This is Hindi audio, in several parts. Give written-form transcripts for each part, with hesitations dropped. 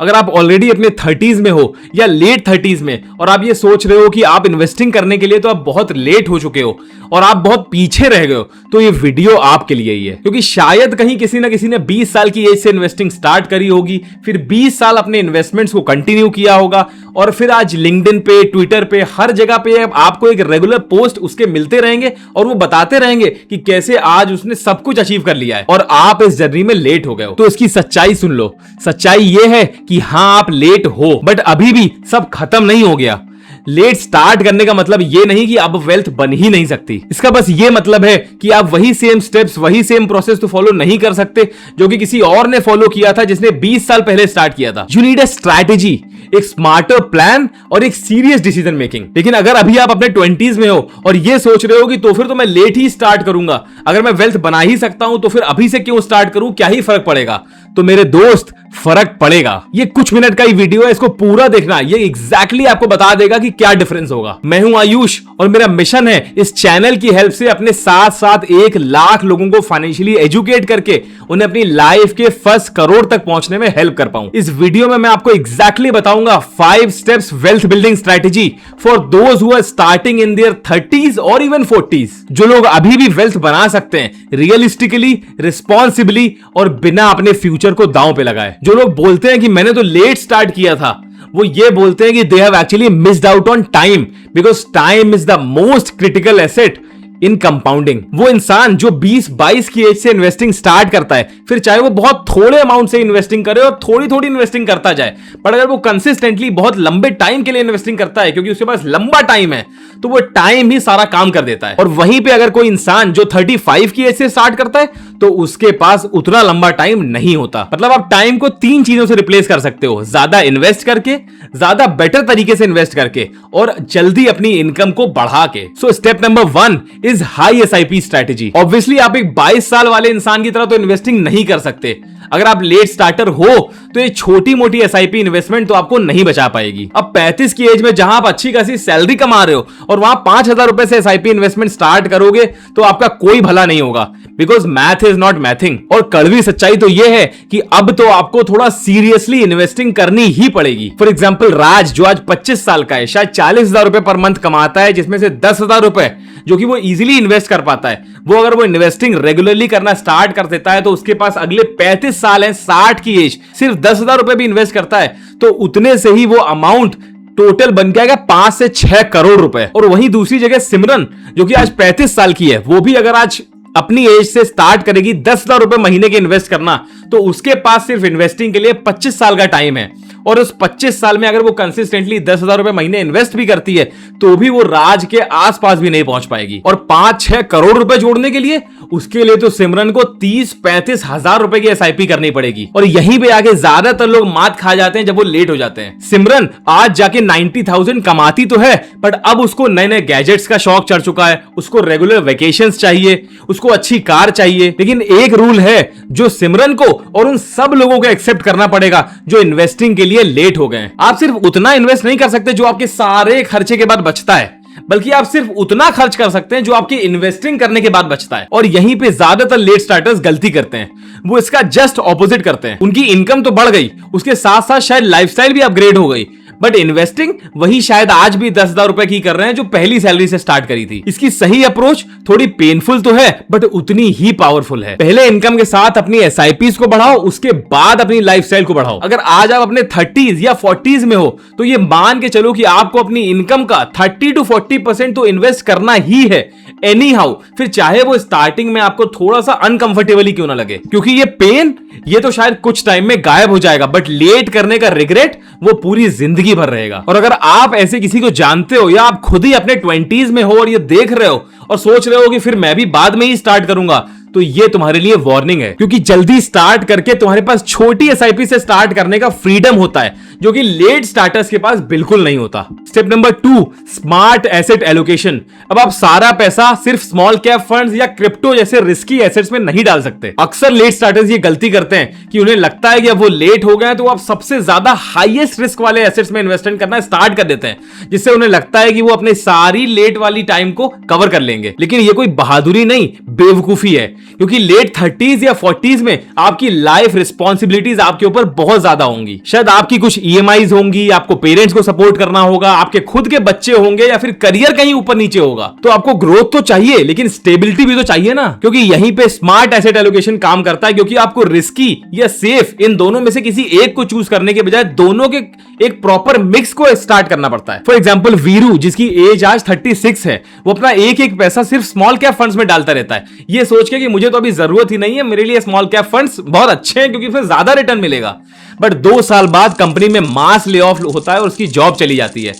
अगर आप ऑलरेडी अपने 30s में हो या लेट 30s में और आप ये सोच रहे हो कि आप इन्वेस्टिंग करने के लिए तो आप बहुत लेट हो चुके हो और आप बहुत पीछे रह गए हो, तो ये वीडियो आपके लिए ही है। क्योंकि शायद कहीं किसी ना किसी ने 20 साल की एज से इन्वेस्टिंग स्टार्ट करी होगी, फिर 20 साल अपने इन्वेस्टमेंट्स को कंटिन्यू किया होगा और फिर आज लिंक्डइन पे, ट्विटर पे, हर जगह पे आपको एक रेगुलर पोस्ट उसके मिलते रहेंगे और वो बताते रहेंगे कि कैसे आज उसने सब कुछ अचीव कर लिया है और आप इस जर्नी में लेट हो गए हो। तो इसकी सच्चाई सुन लो। सच्चाई ये है कि हां, आप लेट हो, बट अभी भी सब खत्म नहीं हो गया। लेट स्टार्ट करने का मतलब ये नहीं कि अब वेल्थ बन ही नहीं सकती। इसका बस ये मतलब है कि आप वही सेम स्टेप्स, वही सेम प्रोसेस तो फॉलो नहीं कर सकते जो कि किसी और ने फॉलो किया था, जिसने 20 साल पहले स्टार्ट किया था। यू नीड अ स्ट्रैटेजी, एक स्मार्टर प्लान और एक सीरियस डिसीजन मेकिंग। लेकिन अगर अभी आप अपने 20s में हो और ये सोच रहे हो कि तो फिर तो मैं लेट ही स्टार्ट करूंगा, अगर मैं वेल्थ बना ही सकता हूं तो फिर अभी से क्यों स्टार्ट करूं, क्या ही फर्क पड़ेगा, तो मेरे दोस्त फर्क पड़ेगा। ये कुछ मिनट का ही वीडियो है, इसको पूरा देखना, ये एग्जैक्टली आपको बता देगा कि क्या डिफरेंस होगा। मैं हूं आयुष और मेरा मिशन है इस चैनल की हेल्प से अपने साथ साथ 1 लाख लोगों को फाइनेंशियली एजुकेट करके उन्हें अपनी लाइफ के फर्स्ट करोड़ तक पहुंचने में हेल्प कर पाऊं। इस वीडियो में मैं आपको एग्जैक्टली बताऊंगा 5 steps wealth building strategy for those who are starting in their 30s और इवन 40s। जो लोग अभी भी वेल्थ बना सकते हैं रियलिस्टिकली, रिस्पॉन्सिबली और बिना अपने फ्यूचर को दांव पे लगाए। जो लोग बोलते हैं कि मैंने तो लेट स्टार्ट किया था, वो ये बोलते हैं कि they have actually missed out on time, because time is the most critical asset in compounding. वो इंसान जो 20-22 की एज से इन्वेस्टिंग स्टार्ट करता है, फिर चाहे वो बहुत थोड़े अमाउंट से इन्वेस्टिंग करे और थोड़ी थोड़ी इन्वेस्टिंग करता जाए, पर अगर वो कंसिस्टेंटली बहुत लंबे टाइम के लिए इन्वेस्टिंग करता है, क्योंकि उसके पास लंबा टाइम है, तो वो टाइम ही सारा काम कर देता है। और वहीं पे अगर कोई इंसान जो 35 की एज से स्टार्ट करता है, तो उसके पास उतना लंबा टाइम नहीं होता। मतलब आप टाइम को 3 चीजों से रिप्लेस कर सकते हो: ज्यादा इन्वेस्ट करके, ज्यादा बेटर तरीके से इन्वेस्ट करके और जल्दी अपनी इनकम को बढ़ा के। So step number 1 is high SIP strategy. Obviously आप एक 22 साल वाले इंसान की तरह तो इन्वेस्टिंग नहीं कर सकते। अगर आप लेट स्टार्टर हो तो ये छोटी मोटी एसआईपी इन्वेस्टमेंट तो आपको नहीं बचा पाएगी। अब 35 की एज में जहां आप अच्छी खासी सैलरी कमा रहे हो और वहां 5,000 रुपए से एसआईपी इन्वेस्टमेंट स्टार्ट करोगे तो आपका कोई भला नहीं होगा, because math is not mathing. और कड़वी सच्चाई तो यह है कि अब तो आपको थोड़ा सीरियसली इन्वेस्टिंग करनी ही पड़ेगी। फॉर एग्जाम्पल राज, जो आज 25 साल का है, शायद 40,000 रुपए पर मंथ कमाता है, जिसमें से 10,000 रुपए जो कि वो इजीली इन्वेस्ट कर पाता है, वो अगर वो इन्वेस्टिंग रेगुलरली करना स्टार्ट कर देता है तो उसके पास अगले 35 साल है, 60 की एज, सिर्फ 10,000 रुपए भी इन्वेस्ट करता है तो उतने से ही वो अमाउंट टोटल बन जाएगा 5 से 6 करोड़ रुपए। और वहीं दूसरी जगह सिमरन, जो कि आज 35 साल की है, वो भी अगर आज अपनी एज से स्टार्ट करेगी 10,000 रुपए महीने के इन्वेस्ट करना, तो उसके पास सिर्फ इन्वेस्टिंग के लिए 25 साल का टाइम है। और उस 25 साल में अगर वो कंसिस्टेंटली 10,000 रुपए महीने इन्वेस्ट भी करती है तो भी वो राज के आसपास भी नहीं पहुंच पाएगी। और 5-6 करोड़ रुपए जोड़ने के लिए उसके लिए तो सिमरन को 30-35 हजार रुपए की एसआईपी करनी पड़ेगी। और यहीं पे आके ज्यादातर लोग मात खा जाते हैं जब वो लेट हो जाते हैं। सिमरन आज जाके 90,000 कमाती तो है, बट अब उसको नए नए गैजेट्स का शौक चढ़ चुका है, उसको रेगुलर वेकेशंस चाहिए, उसको अच्छी कार चाहिए। लेकिन एक रूल है जो सिमरन को और उन सब लोगों को एक्सेप्ट करना पड़ेगा जो इन्वेस्टिंग के लिए लेट हो गए। आप सिर्फ उतना इन्वेस्ट नहीं कर सकते जो आपके सारे खर्चे के बाद बचता है, बल्कि आप सिर्फ उतना खर्च कर सकते हैं जो आपकी इन्वेस्टिंग करने के बाद बचता है। और यहीं पे ज्यादातर लेट स्टार्टर्स गलती करते हैं, वो इसका जस्ट ऑपोजिट करते हैं। उनकी इनकम तो बढ़ गई, उसके साथ साथ शायद लाइफस्टाइल भी अपग्रेड हो गई, बट इन्वेस्टिंग वही शायद आज भी 10,000 रुपए की कर रहे हैं जो पहली सैलरी से स्टार्ट करी थी। इसकी सही अप्रोच थोड़ी पेनफुल तो है, बट उतनी ही पावरफुल है। पहले इनकम के साथ अपनी एसआईपीज को बढ़ाओ, उसके बाद अपनी लाइफस्टाइल को बढ़ाओ। अगर आज आप अपने 30s या 40s में हो तो ये मान के चलो कि आपको अपनी इनकम का 30 to 40% तो इन्वेस्ट करना ही है एनी हाउ, फिर चाहे वो स्टार्टिंग में आपको थोड़ा सा अनकंफर्टेबल ही क्यों ना लगे, क्योंकि ये पेन ये तो शायद कुछ टाइम में गायब हो जाएगा, बट लेट करने का रिग्रेट वो पूरी जिंदगी भर रहेगा। और अगर आप ऐसे किसी को जानते हो या आप खुद ही अपने 20s में हो और ये देख रहे हो और सोच रहे हो कि फिर मैं भी बाद में ही स्टार्ट करूंगा, तो ये तुम्हारे लिए वार्निंग है, क्योंकि जल्दी स्टार्ट करके तुम्हारे पास छोटी एसआईपी से स्टार्ट करने का फ्रीडम होता है जो कि लेट स्टार्टर्स के पास बिल्कुल नहीं होता। Step number 2, smart asset allocation. अब आप सारा पैसा सिर्फ स्मॉल कैप फंड्स या क्रिप्टो जैसे रिस्की एसेट्स में नहीं डाल सकते। अक्सर लेट स्टार्टर्स ये गलती करते हैं कि उन्हें लगता है कि अब वो लेट हो गए तो आप सबसे ज्यादा हाईएस्ट रिस्क वाले एसेट्स में इन्वेस्टमेंट करना स्टार्ट कर देते हैं, जिससे उन्हें लगता है कि वो अपने सारी लेट वाली टाइम को कवर कर लेंगे। लेकिन ये कोई बहादुरी नहीं, बेवकूफी है, क्योंकि लेट 30s या 40s में आपकी लाइफ रिस्पॉन्सिबिलिटीज आपके ऊपर बहुत ज्यादा होंगी। शायद आपकी कुछ ईएमआईज होंगी, आपको पेरेंट्स को सपोर्ट करना होगा, आपके खुद के बच्चे होंगे या फिर करियर कहीं ऊपर नीचे होगा। तो आपको ग्रोथ तो चाहिए लेकिन स्टेबिलिटी भी तो चाहिए ना, क्योंकि यहीं पे स्मार्ट एसेट एलोकेशन काम करता है। क्योंकि आपको रिस्की या सेफ इन दोनों में से किसी एक को चूज करने के बजाय दोनों के एक प्रॉपर मिक्स को स्टार्ट करना पड़ता है। फॉर एग्जांपल वीरू, जिसकी एज आज 36 है, वो अपना एक एक पैसा सिर्फ स्मॉल कैप फंड्स में डालता रहता है, ये सोच के कि मुझे तो अभी जरूरत ही नहीं है, मेरे लिए स्मॉल कैप फंड्स बहुत अच्छे हैं क्योंकि उसमें ज्यादा रिटर्न मिलेगा। बट 2 साल बाद कंपनी में मास ले ऑफ होता है और उसकी जॉब चली जाती है।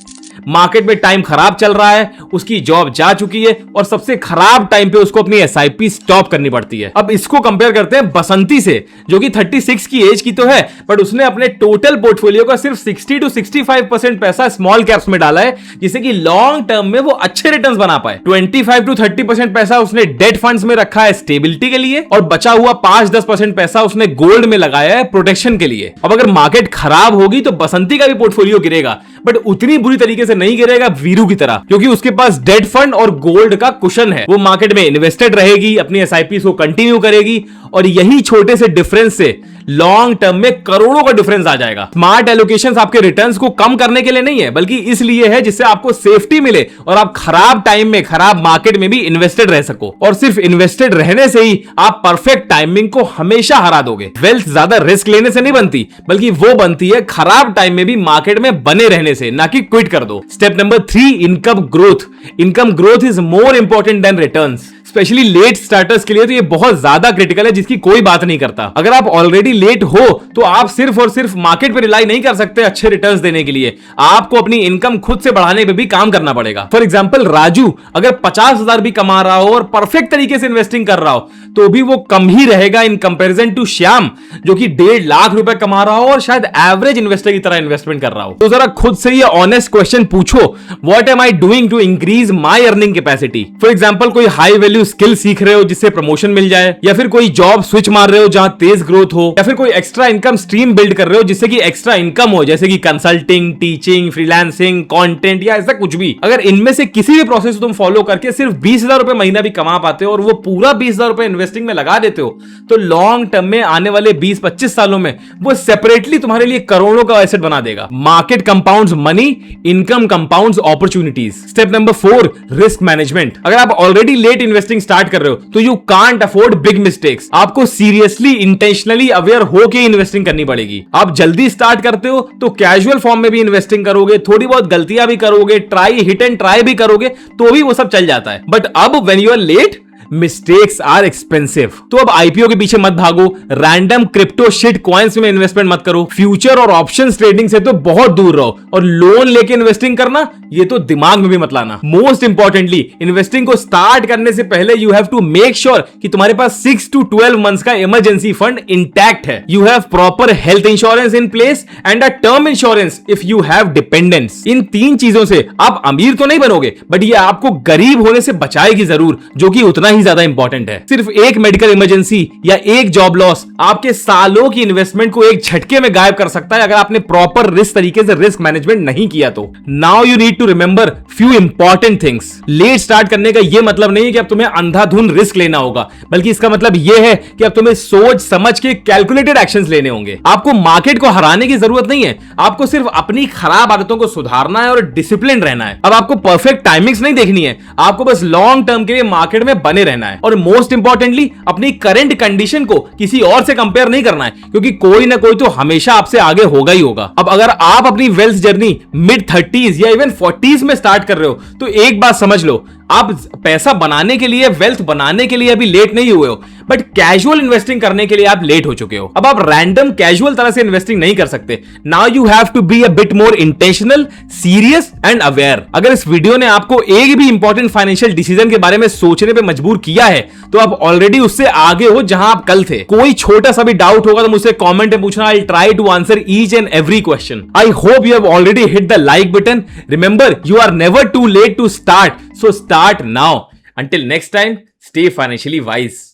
मार्केट में टाइम खराब चल रहा है, उसकी जॉब जा चुकी है और सबसे खराब टाइम पे उसको अपनी एसआईपी स्टॉप करनी पड़ती है। अब इसको कंपेयर करते हैं बसंती से, जो कि 36 की एज की तो है, बट उसने अपने टोटल पोर्टफोलियो का सिर्फ 60 to 65% पैसा स्मॉल कैप्स में डाला है, जिससे कि लॉन्ग टर्म में वो अच्छे रिटर्न्स बना पाए। 25 to 30% पैसा उसने डेट फंड्स में रखा है स्टेबिलिटी के लिए, और बचा हुआ 5-10% पैसा उसने गोल्ड में लगाया है प्रोटेक्शन के लिए। अब अगर मार्केट खराब होगी तो बसंती का भी पोर्टफोलियो गिरेगा, बट उतनी बुरी तरीके से नहीं गिरेगा वीरू की तरह, क्योंकि उसके पास डेट फंड और गोल्ड का कुशन है। वो मार्केट में इन्वेस्टेड रहेगी, अपनी एसआईपी को कंटिन्यू करेगी, और यही छोटे से डिफरेंस से लॉन्ग टर्म में करोड़ों का डिफरेंस आ जाएगा। स्मार्ट एलोकेशंस आपके रिटर्न्स को कम करने के लिए नहीं है, बल्कि इसलिए है जिससे आपको सेफ्टी मिले और आप खराब टाइम में, खराब मार्केट में भी इन्वेस्टेड रह सको। और सिर्फ इन्वेस्टेड रहने से ही आप परफेक्ट टाइमिंग को हमेशा हरा दोगे। वेल्थ ज्यादा रिस्क लेने से नहीं बनती, बल्कि वो बनती है खराब टाइम में भी मार्केट में बने रहने से, ना कि क्विट कर दो। Step number 3, income growth. Income growth is more important than returns. Specially late starters के लिए तो ये बहुत ज्यादा क्रिटिकल है, जिसकी कोई बात नहीं करता। अगर आप ऑलरेडी लेट हो तो आप सिर्फ और सिर्फ मार्केट पे रिलाई नहीं कर सकते अच्छे रिटर्न्स देने के लिए। आपको अपनी इनकम खुद से बढ़ाने पे भी काम करना पड़ेगा। फॉर एग्जांपल राजू अगर 50,000 भी कमा रहा हो और परफेक्ट तरीके से इन्वेस्टिंग कर रहा हो, तो भी वो कम ही रहेगा इन कंपैरिजन टू श्याम, जो कि 1.5 लाख रुपए कमा रहा हो और शायद एवरेज इन्वेस्टर की तरह इन्वेस्टमेंट कर रहा हो। तो जरा खुद से ये ऑनेस्ट क्वेश्चन पूछो, what am I doing to increase my earning capacity. For example कोई हाई वैल्यू स्किल सीख रहे हो जिससे प्रमोशन मिल जाए, या फिर कोई जॉब स्विच मार रहे हो जहां तेज ग्रोथ हो, या फिर कोई एक्स्ट्रा इनकम स्ट्रीम बिल्ड कर रहे हो जिससे कि एक्स्ट्रा इनकम हो, जैसे कि कंसल्टिंग, टीचिंग, फ्रीलांसिंग, कंटेंट या ऐसा कुछ भी। अगर इनमें से किसी भी प्रोसेस को तुम फॉलो करके सिर्फ 20,000 रुपए महीना भी कमा पाते हो और वो पूरा 20,000 रुपए इन्वेस्टिंग में लगा देते हो, तो लॉन्ग टर्म में आने वाले 20-25 सालों में वो सेपरेटली तुम्हारे लिए करोड़ों का एसेट बना देगा। Market compounds money, income compounds opportunities. Step number 4, risk management. अगर आप ऑलरेडी लेट इन्वेस्टिंग स्टार्ट कर रहे हो तो you can't afford big mistakes. आपको सीरियसली, इंटेंशनली अवेयर होके इन्वेस्टिंग करनी पड़ेगी। आप जल्दी स्टार्ट करते हो तो कैजुअल फॉर्म में भी इन्वेस्टिंग करोगे, थोड़ी बहुत गलतियां भी करोगे, हिट एंड ट्राई भी करोगे, तो भी वो सब चल जाता है। बट अब when you are late, mistakes are expensive. तो अब आईपीओ के पीछे मत भागो, रैंडम क्रिप्टो शिट कॉइन्स में इन्वेस्टमेंट मत करो, फ्यूचर और ऑप्शंस ट्रेडिंग से तो बहुत दूर रहो, और लोन लेके इन्वेस्टिंग करना ये तो दिमाग में भी मत लाना। मोस्ट इंपॉर्टेंटली, इन्वेस्टिंग को स्टार्ट करने से पहले you have to make sure कि तुम्हारे पास 6 to 12 मंथ्स का इमरजेंसी फंड इंटैक्ट है। You have proper health insurance in place and a term insurance if you have dependents. इन 3 चीजों से आप अमीर तो नहीं बनोगे, बट ये आपको गरीब होने से बचाएगी जरूर, जो कि उतना ही ज्यादा इंपॉर्टेंट है। सिर्फ एक मेडिकल इमरजेंसी या एक जॉब लॉस आपके सालों की इन्वेस्टमेंट को एक झटके में गायब कर सकता है, अगर आपने प्रॉपर रिस्क तरीके से रिस्क मैनेजमेंट नहीं किया तो। Now you need to remember few important things. Late start करने का यह मतलब नहीं है कि अब तुम्हें अंधाधुन रिस्क लेना होगा, बल्कि इसका मतलब यह है कि अब तुम्हें सोच समझ के कैलकुलेटेड एक्शंस लेने होंगे। आपको मार्केट को हराने की जरूरत नहीं है, आपको सिर्फ अपनी खराब आदतों को सुधारना है और डिसिप्लिन रहना है। अब आपको परफेक्ट टाइमिंग्स नहीं देखनी है, आपको बस लॉन्ग टर्म के लिए मार्केट में बने रहना है। और मोस्ट इंपॉर्टेंटली, अपनी करंट कंडीशन को किसी और से कंपेयर नहीं करना है, क्योंकि कोई ना कोई तो हमेशा आपसे आगे होगा ही होगा। अब अगर आप अपनी वेल्थ जर्नी मिड 30s या इवन 40s में स्टार्ट कर रहे हो, तो एक बात समझ लो, आप पैसा बनाने के लिए, वेल्थ बनाने के लिए अभी लेट नहीं हुए हो, बट कैजुअल इन्वेस्टिंग करने के लिए आप लेट हो चुके हो। अब आप रैंडम कैजुअल तरह से इन्वेस्टिंग नहीं कर सकते। Now you have to be a bit more intentional, serious and aware. अगर इस वीडियो ने आपको एक भी इंपॉर्टेंट फाइनेंशियल डिसीजन के बारे में सोचने पे मजबूर किया है तो आप ऑलरेडी उससे आगे हो जहां आप कल थे। कोई छोटा सा भी डाउट होगा तो मुझसे कमेंट में पूछना, I try to answer each and every question. I hope you have already hit the like button. Remember, you are never too late to start, so start now. Until next time, stay financially wise.